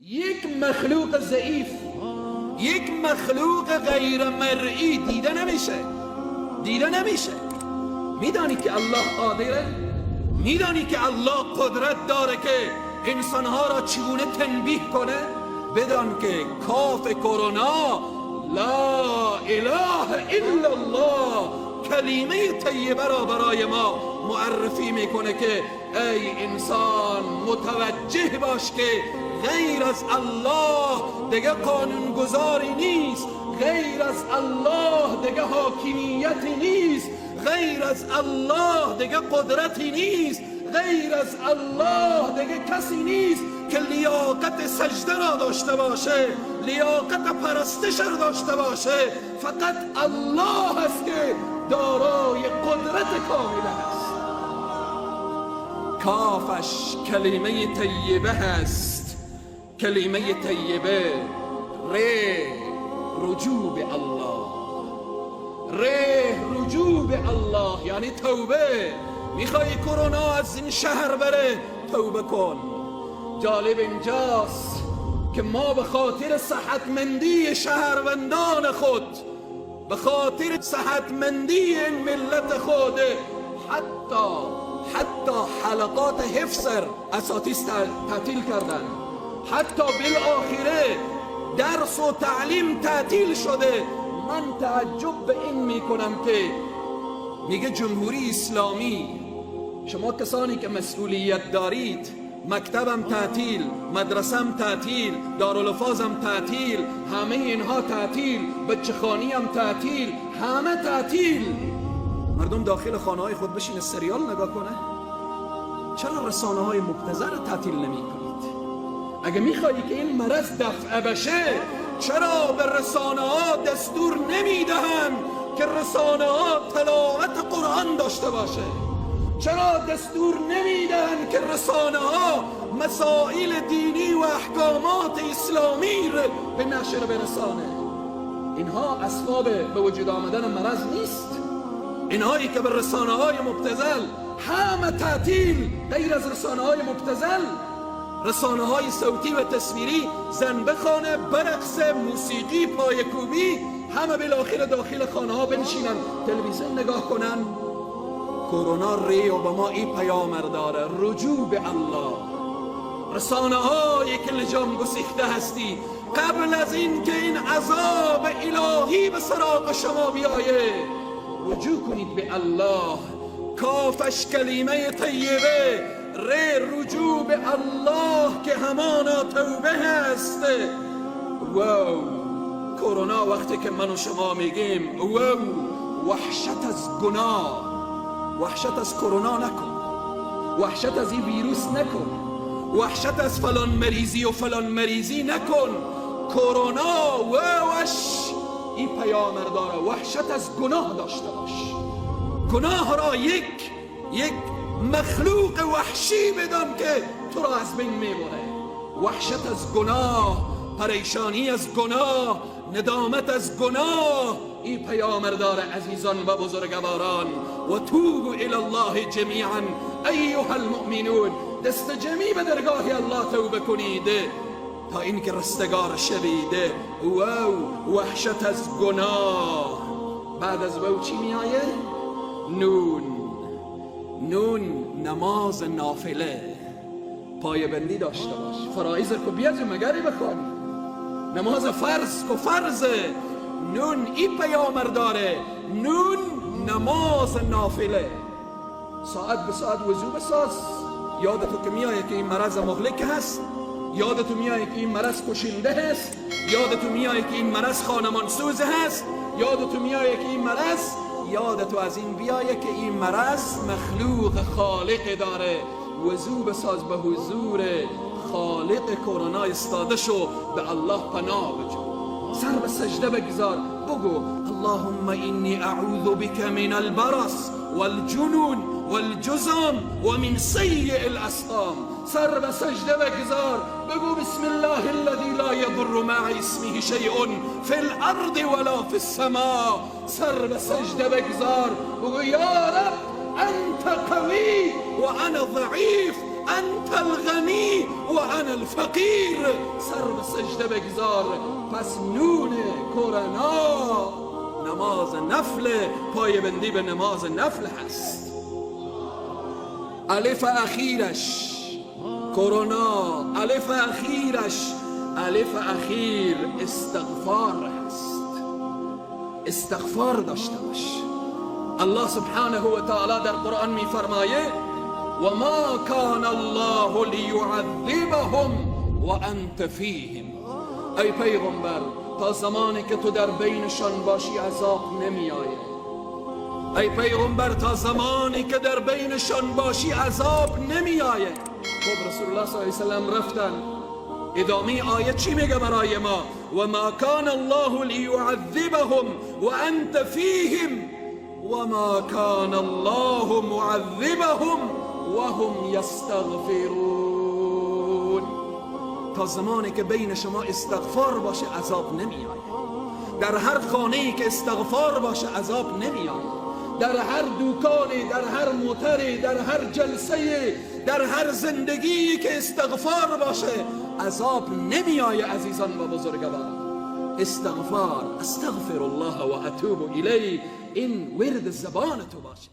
یک مخلوق ضعیف، یک مخلوق غیر مرئی دیده نمیشه. میدانی که الله قادره؟ میدانی که الله قدرت داره که انسانها را چگونه تنبیه کنه؟ بدان که کاف کرونا لا اله الا الله کلمه طیبه را برای ما معرفی میکنه که ای انسان متوجه باش که غیر از الله دیگه قانونگذاری نیست، غیر از الله دیگه حاکمیتی نیست، غیر از الله دیگه قدرتی نیست، غیر از الله دیگه کسی نیست که لیاقت سجده را داشته باشه، لیاقت پرستش را داشته باشه. فقط الله است که دارای قدرت کامل است. کافش کلمه طیبه هست، کلمه طیبه رجوع به الله، رجوع به الله یعنی توبه. میخوای کرونا از این شهر بره، توبه کن. جالب اینجاست که ما به خاطر صحتمندی شهروندان خود، به خاطر صحتمندی این ملت خود، حتی حلقات حفظ اساتید تعطیل کردن، حتی بالاخره درس و تعلیم تعطیل شده. من تعجب به این میکنم که میگه جمهوری اسلامی، شما کسانی که مسئولیت دارید، مکتبم تعطیل، مدرسم تعطیل، دارالفاظم تعطیل، همه اینها تعطیل، بچه خانیم تعطیل، همه تعطیل. مردم داخل خانه های خود بشین سریال نگاه کنه؟ چرا رسانه های مبتذل تعطیل نمی کنید؟ اگه میخوایی که این مرض دفع بشه، چرا به رسانه ها دستور نمیدهن که رسانه ها تلاوت قرآن داشته باشه؟ چرا دستور نمیدن که رسانه ها مسائل دینی و احکامات اسلامی به نشر برسانه؟ اینها اسباب به وجود آمدن مرض نیست. اینهایی که به رسانه های مبتذل همه تعطیل، غیر از رسانه های مبتذل، رسانه های صوتی و تصویری، زن بخوانه، برقص، موسیقی، پایکوبی، همه بالاخره داخل خانه ها بنشینن تلویزیون نگاه کنن. کرونا و به ما این پیام داره، رجوع به الله. رسانه هایی که لجام گسیخته هستی، قبل از این که این عذاب الهی به سراغ شما بیایه، رجوع کنید به الله. کافش کلمه طیبه، رجوع به الله که همانا توبه هست. واو، کرونا وقتی که من و شما میگیم واو، وحشت از گناه، وحشت از کرونا نکن، وحشت از این ویروس نکن، وحشت از فلان مریضی و فلان مریضی نکن. کرونا واوش این پیام داره، وحشت از گناه داشته باش. گناه را یک مخلوق وحشی بدان که تو را از بین میبره. وحشت از گناه، پریشانی از گناه، ندامت از گناه. این پیامبردار عزیزان و بزرگواران، و توبوا الی الله جمیعا ایها المؤمنون، دست جمعی به درگاه الله توبه کنید تا این که رستگار شوید. واو، وحشت از گناه. بعد از واو چی میآیه؟ نون، نماز نافله. پایبندی داشته باش. فرائض کو بیاد مگری بخوانی، نماز فرض کو فرضه. نون این پیامبر داره، نون نماز نافله. ساعت به ساعت وضو بساز. یادتو که میایه که این مرض مهلک هست، یادتو میایه که این مرض کشنده هست، یادتو میایه که این مرض خانمانسوز هست، یادتو میایه که این مرض، یادتو از این بیایه که این مرض مخلوق خالق داره. وضو بساز، به حضور خالق کرونا استاده شو، به الله پناه بجو، سر به سجده بگذار، بگو اللهم اینی اعوذ بک من البرص والجنون والجذام و من سیء الاسقام. سر به سجده بگذار، بگو بسم الله الذي لا يضر مع اسمه شيء في الارض ولا في السماء. سر به سجده بگذار، بگو یا رب انت قوی و انا ضعیف، انت الغنی و انا الفقیر. سر به سجده بگذار. پس نون کرونا نماز نفل، پایبندی به نماز نفل هست. الف اخیرش کرونا، الف اخیرش، الف اخیر استغفار هست. استغفار داشته باش. الله سبحانه و تعالی در قرآن می فرمایه و ما کان الله لیعذبهم و انت فیهم. ای پیغمبر تا زمانی که تو در بینشان باشی عذاب نمی آید. ای پیغمبر تا زمانی که در بینشان باشی عذاب نمی آید. خب رسول الله صلی الله علیه و سلم رفتن، ادامه آیه چی میگه برای ما؟ و ما کان الله لیعذبهم و انت فیهم و ما کان الله معذبهم و هم یستغفرون. تا زمانی که بین شما استغفار باشه عذاب نمی آید. در هر خانه‌ای که استغفار باشه عذاب نمی آید. در هر دوکانی، در هر موتری، در هر جلسه، در هر زندگی که استغفار باشه عذاب نمی آید. عزیزان و بزرگواران، استغفار، استغفر الله و اتوب الیه، این ورد زبان تو باشه.